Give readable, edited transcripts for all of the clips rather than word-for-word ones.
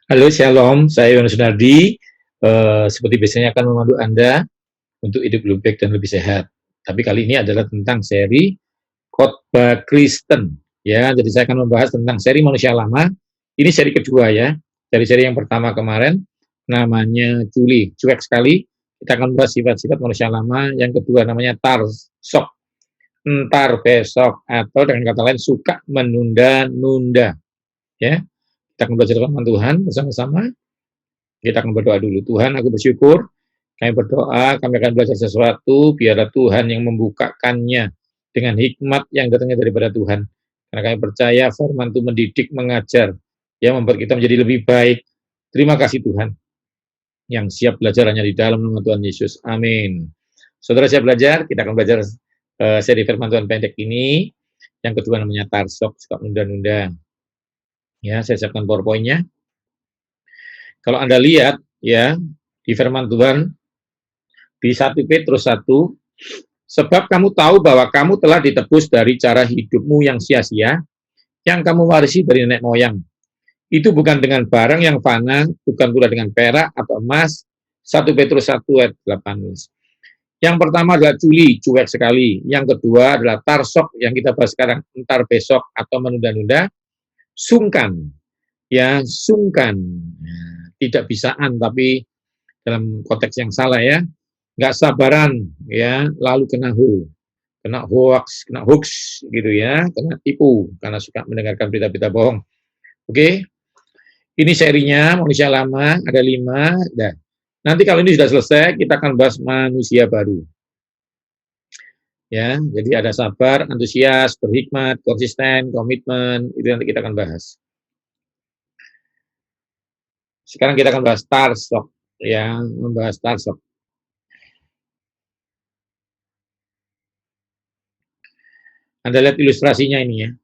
Halo, Shalom. Saya Yohanes Sunardi. Seperti biasanya akan memandu Anda untuk hidup lebih baik dan lebih sehat. Tapi kali ini adalah tentang seri khotbah Kristen. Ya, jadi saya akan membahas tentang seri manusia lama. Ini seri kedua ya. Dari seri yang pertama kemarin namanya Juli, cuek sekali. Kita akan membahas sifat-sifat manusia lama. Yang kedua namanya Tarsok, entar besok, atau dengan kata lain suka menunda-nunda. Ya, kita akan belajar firman Tuhan bersama-sama. Kita akan berdoa dulu. Tuhan, aku bersyukur, kami berdoa, kami akan belajar sesuatu, biarlah Tuhan yang membukakannya dengan hikmat yang datangnya daripada Tuhan. Karena kami percaya firman itu mendidik, mengajar, yang membuat kita menjadi lebih baik. Terima kasih Tuhan, yang siap belajar hanya di dalam nama Tuhan Yesus. Amin. Saudara siap belajar? Kita akan belajar seri firman Tuhan pendek ini. Yang kedua namanya Tarsok, suka nunda-nunda. Ya, saya siapkan PowerPoint-nya. Kalau Anda lihat, ya, di firman Tuhan, di 1 Petrus 1, sebab kamu tahu bahwa kamu telah ditebus dari cara hidupmu yang sia-sia, yang kamu warisi dari nenek moyang. Itu bukan dengan barang yang fana, bukan pula dengan perak atau emas. 1 Petrus 1 ayat 18. Yang pertama adalah Juli, cuek sekali. Yang kedua adalah Tarsok, yang kita bahas sekarang, entar besok atau menunda-nunda. Sungkan, ya, sungkan. Tidak bisaan, tapi dalam konteks yang salah ya. Nggak sabaran, ya, lalu kena hoax gitu ya, kena tipu karena suka mendengarkan berita-berita bohong. Oke, ini serinya manusia lama, ada 5. Dan nanti kalau ini sudah selesai, kita akan bahas manusia baru. Ya, jadi ada sabar, antusias, berhikmat, konsisten, komitmen, itu nanti kita akan bahas. Sekarang kita akan bahas Tarsok, ya, membahas Tarsok. Anda lihat ilustrasinya ini ya,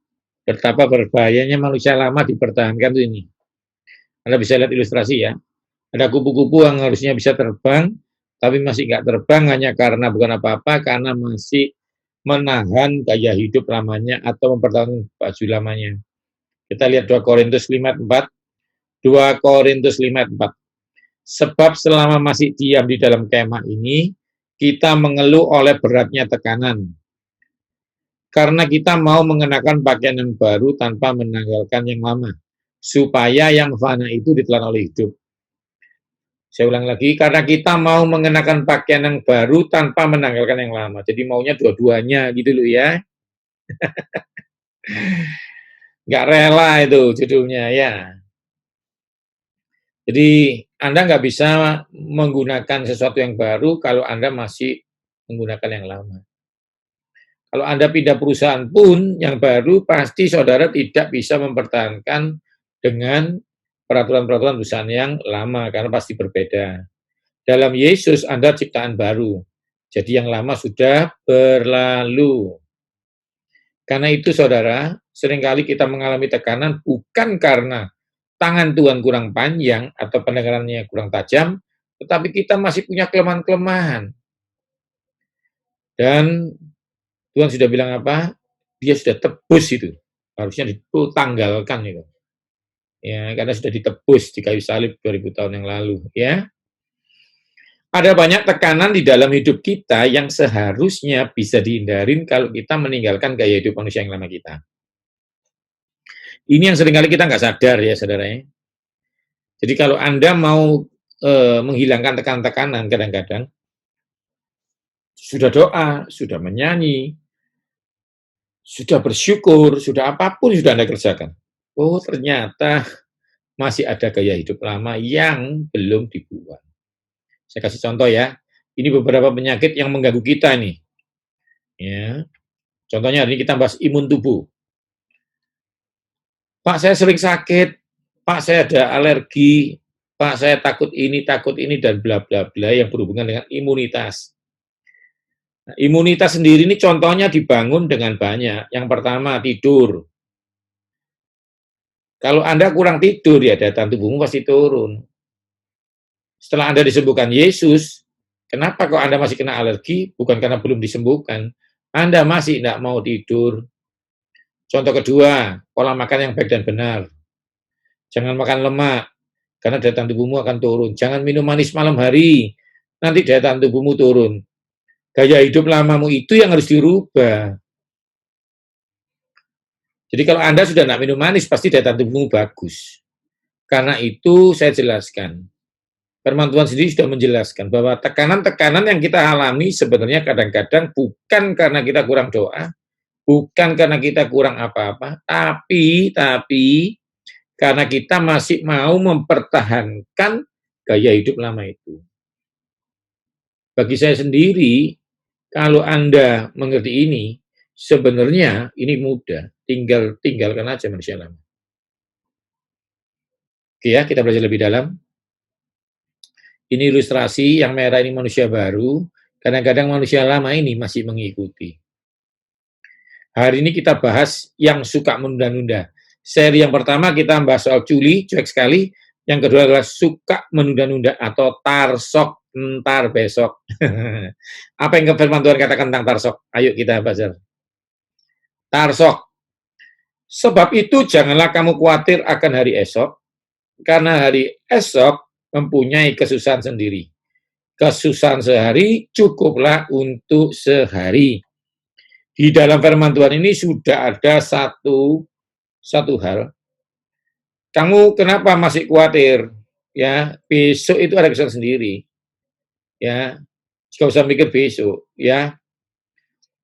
betapa berbahayanya manusia lama dipertahankan tuh ini. Anda bisa lihat ilustrasi ya, ada kupu-kupu yang harusnya bisa terbang, tapi masih nggak terbang hanya karena bukan apa-apa, karena masih menahan gaya hidup lamanya atau mempertahankan baju lamanya. Kita lihat 2 Korintus 5:4. 2 Korintus 5:4. Sebab selama masih diam di dalam kemah ini, kita mengeluh oleh beratnya tekanan. Karena kita mau mengenakan pakaian yang baru tanpa menanggalkan yang lama, supaya yang fana itu ditelan oleh hidup. Saya ulang lagi, karena kita mau mengenakan pakaian yang baru tanpa menanggalkan yang lama. Jadi maunya dua-duanya gitu loh ya. Nggak rela itu judulnya ya. Jadi Anda nggak bisa menggunakan sesuatu yang baru kalau Anda masih menggunakan yang lama. Kalau Anda pindah perusahaan pun yang baru, pasti saudara tidak bisa mempertahankan dengan peraturan-peraturan perusahaan yang lama, karena pasti berbeda. Dalam Yesus Anda ciptaan baru, jadi yang lama sudah berlalu. Karena itu saudara, seringkali kita mengalami tekanan bukan karena tangan Tuhan kurang panjang atau pendengarannya kurang tajam, tetapi kita masih punya kelemahan-kelemahan. Dan Tuhan sudah bilang apa? Dia sudah tebus itu. Harusnya ditanggalkan itu. Ya, karena sudah ditebus di kayu salib 2000 tahun yang lalu, ya. Ada banyak tekanan di dalam hidup kita yang seharusnya bisa dihindarin kalau kita meninggalkan gaya hidup manusia yang lama kita. Ini yang seringkali kita nggak sadar ya, saudara ya. Jadi kalau Anda mau menghilangkan tekanan-tekanan kadang-kadang, sudah doa, sudah menyanyi, sudah bersyukur, sudah apapun sudah Anda kerjakan. Oh, ternyata masih ada gaya hidup lama yang belum dibuang. Saya kasih contoh ya. Ini beberapa penyakit yang mengganggu kita nih. Ya. Contohnya hari ini kita bahas imun tubuh. Pak, saya sering sakit. Pak, saya ada alergi. Pak, saya takut ini, dan bla bla bla yang berhubungan dengan imunitas. Nah, imunitas sendiri ini contohnya dibangun dengan banyak. Yang pertama, tidur. Kalau Anda kurang tidur, ya daya tahan tubuhmu pasti turun. Setelah Anda disembuhkan Yesus, kenapa kok Anda masih kena alergi? Bukan karena belum disembuhkan. Anda masih tidak mau tidur. Contoh kedua, pola makan yang baik dan benar. Jangan makan lemak. karena daya tahan tubuhmu akan turun. Jangan minum manis malam hari, nanti daya tahan tubuhmu turun. Gaya hidup lamamu itu yang harus dirubah. Jadi kalau Anda sudah tidak minum manis, pasti daya tahan tubuhmu bagus. Karena itu saya jelaskan. Firman Tuhan sendiri sudah menjelaskan bahwa tekanan-tekanan yang kita alami sebenarnya kadang-kadang bukan karena kita kurang doa, bukan karena kita kurang apa-apa, tapi karena kita masih mau mempertahankan gaya hidup lama itu. Bagi saya sendiri, kalau Anda mengerti ini, sebenarnya ini mudah, tinggalkan aja manusia lama. Oke ya, kita belajar lebih dalam. Ini ilustrasi yang merah ini manusia baru, kadang-kadang manusia lama ini masih mengikuti. Hari ini kita bahas yang suka menunda-nunda. Seri yang pertama kita bahas soal culi, cuek sekali. Yang kedua adalah suka menunda-nunda atau tarsok, ntar besok. Apa yang firman Tuhan katakan tentang tarsok? Ayo kita baca. Tarsok. Sebab itu janganlah kamu khawatir akan hari esok, karena hari esok mempunyai kesusahan sendiri. Kesusahan sehari cukuplah untuk sehari. Di dalam firman Tuhan ini sudah ada satu hal. Kamu kenapa masih khawatir? Ya, besok itu ada kesusahan sendiri. Ya, nggak usah mikir besok. Ya,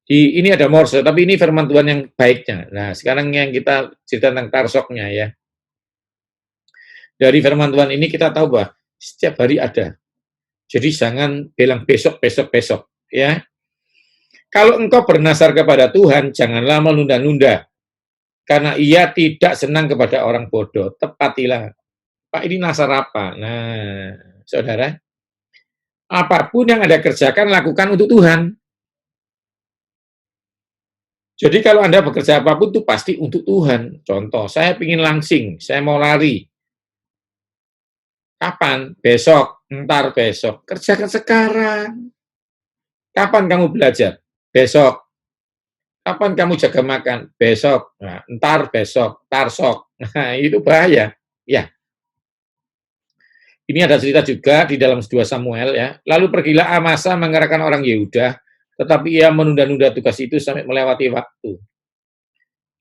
ini ada morse, tapi ini firman Tuhan yang baiknya. Nah, sekarang yang kita cerita tentang tarsoknya ya. Dari firman Tuhan ini kita tahu bahwa setiap hari ada. Jadi jangan bilang besok, ya. Kalau engkau bernasar kepada Tuhan, janganlah menunda-nunda, karena ia tidak senang kepada orang bodoh. Tepatilah. Pak, ini nasar apa? Nah, saudara, apapun yang Anda kerjakan, lakukan untuk Tuhan. Jadi kalau Anda bekerja apapun itu pasti untuk Tuhan. Contoh, saya ingin langsing, saya mau lari. Kapan? Besok, ntar besok. Kerjakan sekarang. Kapan kamu belajar? Besok. Kapan kamu jaga makan? Besok. Nah, ntar besok, tarsok. Nah, itu bahaya. Ya. Ini ada cerita juga di dalam 2 Samuel ya. Lalu pergilah Amasa mengerahkan orang Yehuda, tetapi ia menunda-nunda tugas itu sampai melewati waktu.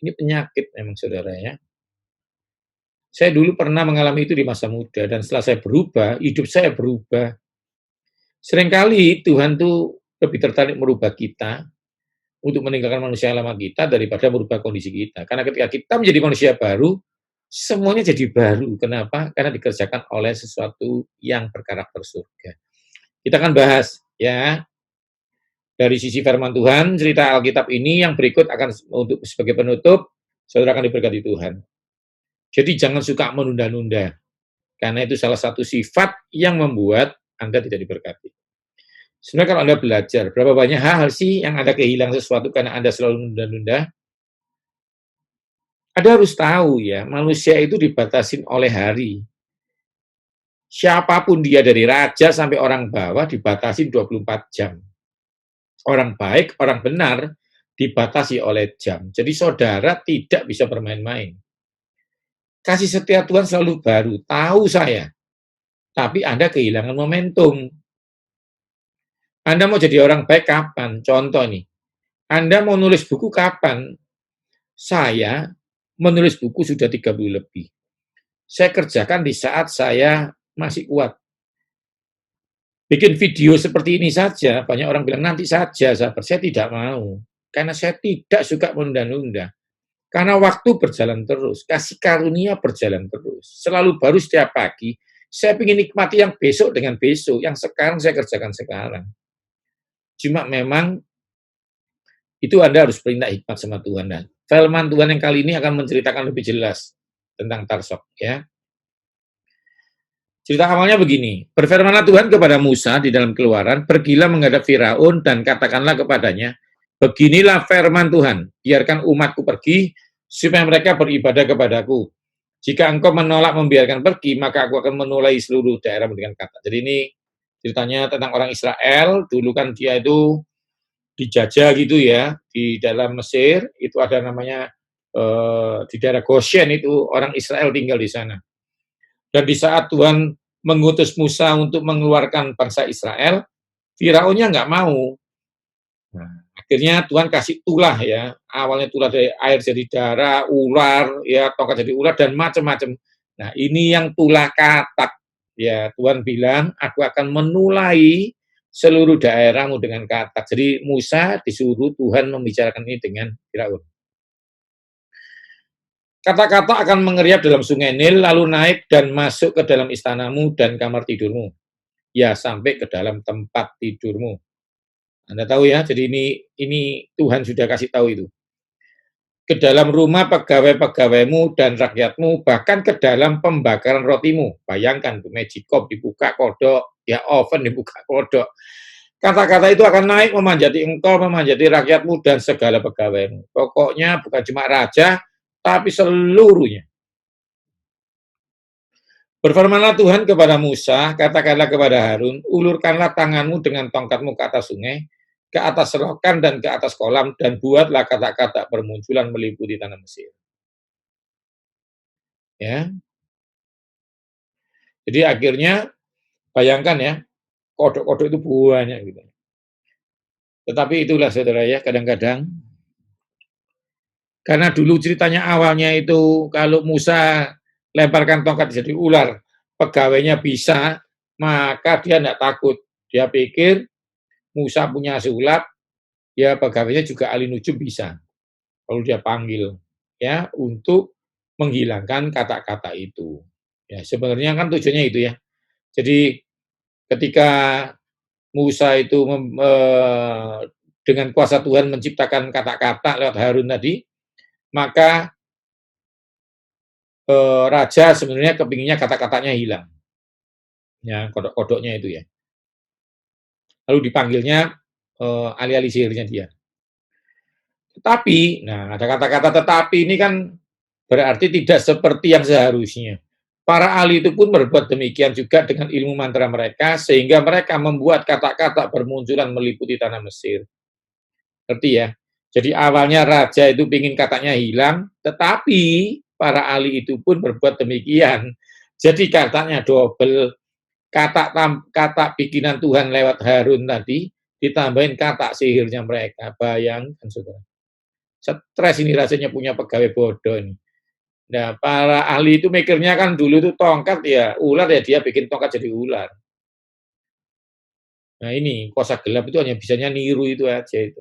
Ini penyakit memang saudara ya. Saya dulu pernah mengalami itu di masa muda, dan setelah saya berubah, hidup saya berubah. Seringkali Tuhan tuh lebih tertarik merubah kita untuk meninggalkan manusia lama kita daripada merubah kondisi kita. Karena ketika kita menjadi manusia baru, semuanya jadi baru. Kenapa? Karena dikerjakan oleh sesuatu yang berkarakter surga. Kita akan bahas ya dari sisi firman Tuhan, cerita Alkitab ini yang berikut akan untuk sebagai penutup, saudara akan diberkati Tuhan. Jadi jangan suka menunda-nunda, karena itu salah satu sifat yang membuat Anda tidak diberkati. Sebenarnya kalau Anda belajar, berapa banyak hal sih yang Anda kehilangan sesuatu karena Anda selalu menunda-nunda? Anda harus tahu ya, manusia itu dibatasin oleh hari. Siapapun dia dari raja sampai orang bawah dibatasin 24 jam. Orang baik, orang benar dibatasi oleh jam. Jadi saudara tidak bisa bermain-main. Kasih setia Tuhan selalu baru, tahu saya. Tapi Anda kehilangan momentum. Anda mau jadi orang baik kapan? Contoh nih, Anda mau nulis buku kapan? Saya menulis buku sudah 30 lebih. Saya kerjakan di saat saya masih kuat. Bikin video seperti ini saja, banyak orang bilang nanti saja, sabar. Saya tidak mau. Karena saya tidak suka menunda-nunda. Karena waktu berjalan terus, kasih karunia berjalan terus. Selalu baru setiap pagi. Saya ingin nikmati yang besok dengan besok, yang sekarang saya kerjakan sekarang. Cuma memang itu Anda harus perintah hikmat sama Tuhan. Dan firman Tuhan yang kali ini akan menceritakan lebih jelas tentang tarsok. Ya. Cerita awalnya begini, berfirmanlah Tuhan kepada Musa di dalam Keluaran, pergilah menghadap Firaun dan katakanlah kepadanya, beginilah firman Tuhan, biarkan umatku pergi, supaya mereka beribadah kepadaku. Jika engkau menolak membiarkan pergi, maka aku akan menulai seluruh daerah dengan kata. Jadi ini ceritanya tentang orang Israel, dulu kan dia itu dijajah gitu ya, di dalam Mesir, itu ada namanya, di daerah Goshen itu, orang Israel tinggal di sana. Dan di saat Tuhan mengutus Musa untuk mengeluarkan bangsa Israel, Firaunnya nggak mau. Nah, akhirnya Tuhan kasih tulah ya, awalnya tulah dari air jadi darah, ular, ya tongkat jadi ular dan macam-macam. Nah, ini yang tulah katak. Ya, Tuhan bilang, aku akan menulai seluruh daerahmu dengan katak. Jadi Musa disuruh Tuhan membicarakan ini dengan Firaun. Kata-kata akan mengeriap dalam sungai Nil, lalu naik dan masuk ke dalam istanamu dan kamar tidurmu. Ya, sampai ke dalam tempat tidurmu. Anda tahu ya, jadi ini Tuhan sudah kasih tahu itu. Ke dalam rumah pegawai-pegawaimu dan rakyatmu, bahkan ke dalam pembakaran rotimu. Bayangkan, tuh magicop dibuka kodok, ya oven dibuka kodok. Kata-kata itu akan naik memanjati engkau, memanjati rakyatmu dan segala pegawaimu. Pokoknya bukan cuma raja, tapi seluruhnya. Berfirmanlah Tuhan kepada Musa, katakanlah kepada Harun, ulurkanlah tanganmu dengan tongkatmu ke atas sungai, ke atas selokan dan ke atas kolam, dan buatlah kata-kata bermunculan meliputi tanah Mesir. Ya, jadi akhirnya bayangkan ya, kodok-kodok itu banyak gitu. Tetapi itulah saudara ya, kadang-kadang karena dulu ceritanya awalnya itu kalau Musa lemparkan tongkat jadi ular, pegawainya bisa, maka dia tidak takut. Dia pikir Musa punya sulap, ya pegawainya juga ahli nujum bisa. Kalau dia panggil ya untuk menghilangkan kata-kata itu. Ya sebenarnya kan tujuannya itu ya. Jadi ketika Musa itu dengan kuasa Tuhan menciptakan kata-kata lewat Harun tadi, maka raja sebenarnya kepinginnya kata-katanya hilang. Ya, kodok-kodoknya itu ya. Lalu dipanggilnya alih-alih sihirnya dia. Tetapi, nah ada kata-kata tetapi ini kan berarti tidak seperti yang seharusnya. Para ahli itu pun berbuat demikian juga dengan ilmu mantra mereka, sehingga mereka membuat kata-kata bermunculan meliputi tanah Mesir. Ngerti ya? Jadi awalnya raja itu ingin katanya hilang, tetapi para ahli itu pun berbuat demikian. Jadi katanya double, kata bikinan Tuhan lewat Harun tadi, ditambahin kata sihirnya mereka. Bayangkan saudara. Stres ini rasanya punya pegawai bodoh ini. Nah, para ahli itu mikirnya kan dulu itu tongkat ya, ular ya dia bikin tongkat jadi ular. Nah ini, kosa gelap itu hanya bisanya niru itu aja itu.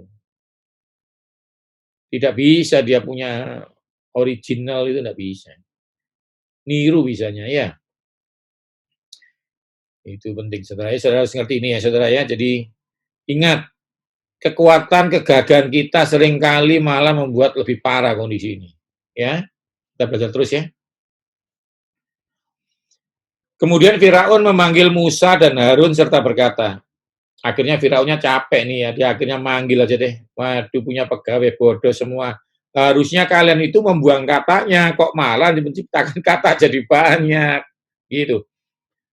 Tidak bisa dia punya original itu tidak bisa. Niru bisanya ya. Itu penting saudara. Saudara harus ngerti ini ya saudara ya. Jadi ingat, kekuatan kegagahan kita seringkali malah membuat lebih parah kondisi ini. Ya, kita belajar terus ya. Kemudian Firaun memanggil Musa dan Harun serta berkata, akhirnya Firaunnya capek nih ya, dia akhirnya manggil aja deh. Waduh, punya pegawai bodoh semua. Harusnya kalian itu membuang katanya, kok malah menciptakan kata jadi banyak. Gitu.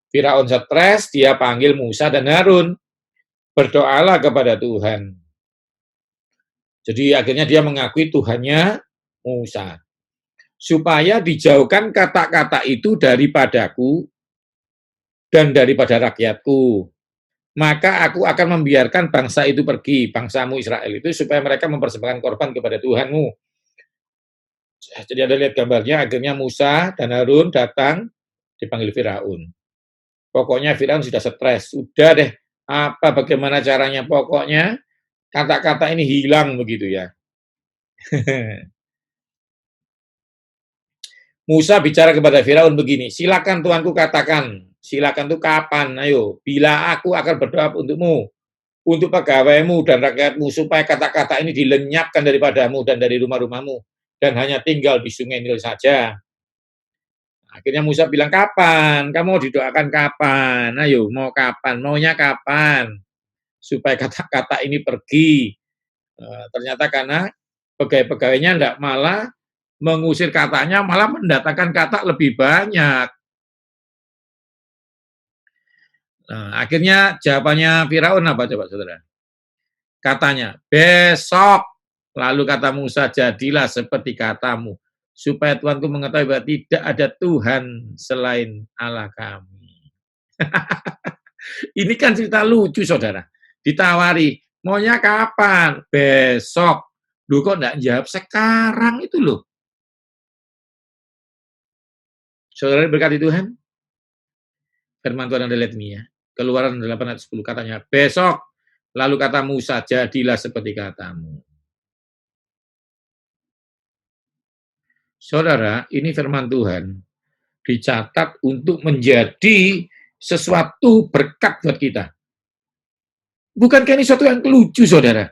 Firaun stres, dia panggil Musa dan Harun. Berdoalah kepada Tuhan. Jadi akhirnya dia mengakui Tuhannya Musa. Supaya dijauhkan kata-kata itu daripadaku dan daripada rakyatku. Maka aku akan membiarkan bangsa itu pergi, bangsamu Israel itu, supaya mereka mempersembahkan korban kepada Tuhanmu. Jadi ada lihat gambarnya, akhirnya Musa dan Harun datang, dipanggil Firaun. Pokoknya Firaun sudah stres, sudah deh, bagaimana caranya, pokoknya kata-kata ini hilang begitu ya. Musa bicara kepada Firaun begini, silakan Tuanku katakan, silakan tuh kapan, ayo, bila aku akan berdoa untukmu, untuk pegawaimu dan rakyatmu, supaya kata-kata ini dilenyapkan daripadamu dan dari rumah-rumahmu, dan hanya tinggal di sungai Nil saja. Akhirnya Musa bilang, kapan? Kamu mau didoakan kapan? Ayo, mau kapan? Maunya kapan? Supaya kata-kata ini pergi. Ternyata karena pegawai-pegawainya tidak malah mengusir katanya, malah mendatangkan kata lebih banyak. Nah, akhirnya jawabannya Firaun apa coba saudara? Katanya, besok. Lalu kata Musa, jadilah seperti katamu. supaya Tuanku mengetahui bahwa tidak ada Tuhan selain Allah kami. Ini kan cerita lucu, saudara. Ditawari, maunya kapan? Besok. Loh kok enggak jawab sekarang itu loh. Saudara berkati Tuhan, firman Tuhan Anda lihat ini ya. Keluaran 8 ayat 10 katanya, besok. Lalu kata Musa, jadilah seperti katamu. Saudara, ini firman Tuhan dicatat untuk menjadi sesuatu berkat buat kita. Bukankah ini sesuatu yang lucu, saudara?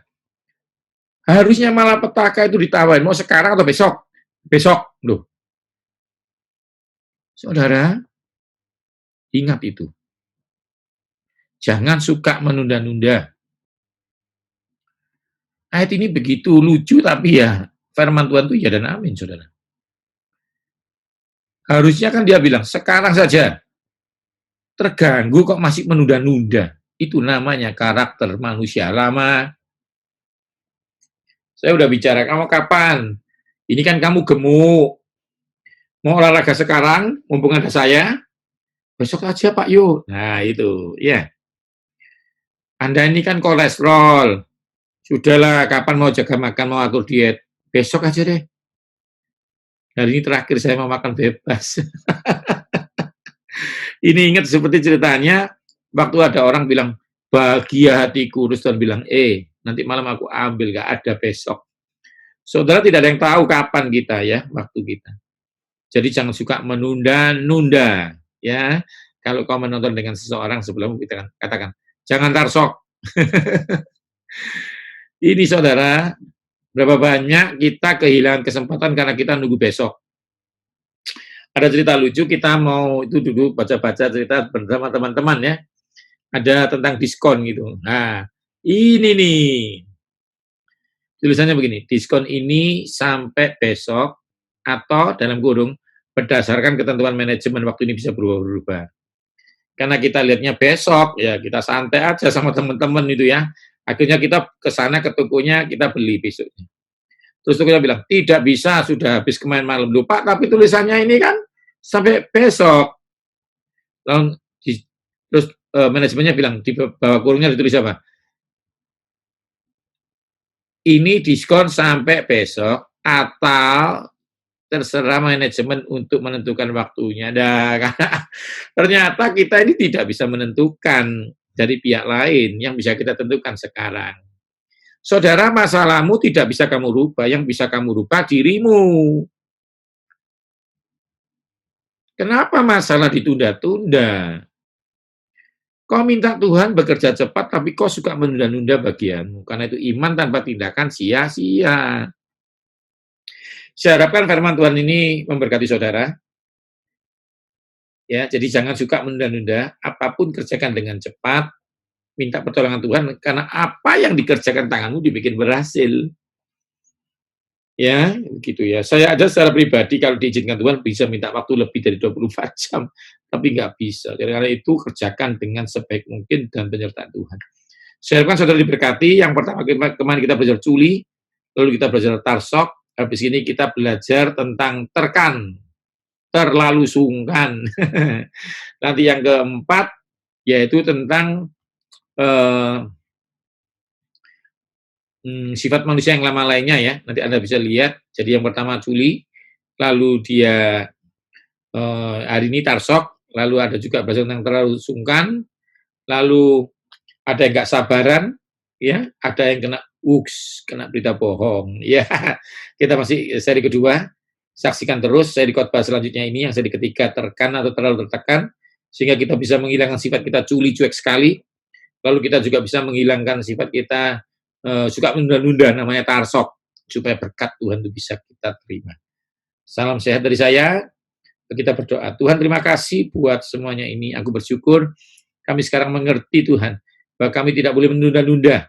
Harusnya malah petaka itu ditawarin, mau sekarang atau besok? Besok, loh. Saudara, ingat itu. Jangan suka menunda-nunda. Ayat ini begitu lucu, tapi ya firman Tuhan itu ya dan amin, saudara. Harusnya kan dia bilang, sekarang saja. Terganggu kok masih menunda-nunda. Itu namanya karakter manusia lama. Saya udah bicara, kamu kapan? Ini kan kamu gemuk. Mau olahraga sekarang, mumpung ada saya? Besok aja Pak Yo. Nah itu, ya. Anda ini kan kolesterol. Sudahlah, kapan mau jaga makan, mau atur diet? Besok aja deh. Hari ini terakhir saya mau makan bebas. Ini ingat seperti ceritanya, waktu ada orang bilang, bahagia hatiku, terus Tuhan bilang, nanti malam aku ambil, gak ada besok. Saudara tidak ada yang tahu kapan kita ya, waktu kita. Jadi jangan suka menunda-nunda, ya. Kalau kau menonton dengan seseorang sebelum kita katakan, jangan tarsok. Ini saudara, berapa banyak kita kehilangan kesempatan karena kita nunggu besok. Ada cerita lucu, kita mau itu dulu baca-baca cerita bersama teman-teman ya. Ada tentang diskon gitu. Nah, ini nih. Tulisannya begini, diskon ini sampai besok atau dalam kurung berdasarkan ketentuan manajemen waktu ini bisa berubah-ubah. Karena kita lihatnya besok, ya kita santai aja sama teman-teman itu ya. Akhirnya kita ke sana ke tokonya, kita beli besoknya. Terus tokonya bilang, tidak bisa, sudah habis kemarin malam. Lupa, tapi tulisannya ini kan sampai besok. Lalu, terus manajemennya bilang, di bawah kurungnya ditulis apa? Ini diskon sampai besok, atau terserah manajemen untuk menentukan waktunya. Nah, ternyata kita ini tidak bisa menentukan dari pihak lain yang bisa kita tentukan sekarang. Saudara, masalahmu tidak bisa kamu rubah, yang bisa kamu rubah dirimu. Kenapa masalah ditunda-tunda? Kau minta Tuhan bekerja cepat, tapi kau suka menunda-nunda bagianmu. Karena itu iman tanpa tindakan sia-sia. Saya harapkan firman Tuhan ini memberkati saudara. Ya, jadi jangan suka menunda-nunda, apapun kerjakan dengan cepat, minta pertolongan Tuhan, karena apa yang dikerjakan tanganmu dibikin berhasil. Ya, gitu ya. Saya aja secara pribadi kalau diizinkan Tuhan bisa minta waktu lebih dari 24 jam, tapi nggak bisa. Karena itu kerjakan dengan sebaik mungkin dan penyertaan Tuhan. Saya harapkan saudara diberkati. Yang pertama kemarin kita belajar culi, lalu kita belajar tarsok, habis ini kita belajar tentang terkan, terlalu sungkan. Nanti yang keempat, yaitu tentang sifat manusia yang lama lainnya ya. Nanti Anda bisa lihat. Jadi yang pertama culi, lalu dia hari ini tarsok, lalu ada juga belajar tentang terlalu sungkan, lalu ada yang nggak sabaran, ya, ada yang kena berita bohong. Ya, kita masih seri kedua. Saksikan terus seri khotbah selanjutnya ini yang seri ketiga, terkan atau terlalu tertekan, sehingga kita bisa menghilangkan sifat kita culi, cuek sekali. Lalu kita juga bisa menghilangkan sifat kita suka menunda-nunda, namanya tarsok, supaya berkat Tuhan itu bisa kita terima. Salam sehat dari saya. Kita berdoa. Tuhan, terima kasih buat semuanya ini. Aku bersyukur kami sekarang mengerti Tuhan, bahwa kami tidak boleh menunda-nunda.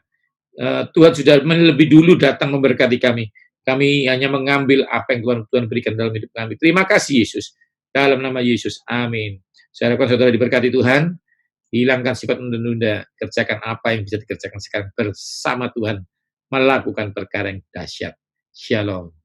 Tuhan sudah lebih dulu datang memberkati kami. Kami hanya mengambil apa yang Tuhan berikan dalam hidup kami. Terima kasih Yesus. Dalam nama Yesus. Amin. Saya harapkan saudara diberkati Tuhan. Hilangkan sifat menunda-nunda. Kerjakan apa yang bisa dikerjakan sekarang bersama Tuhan. Melakukan perkara yang dahsyat. Shalom.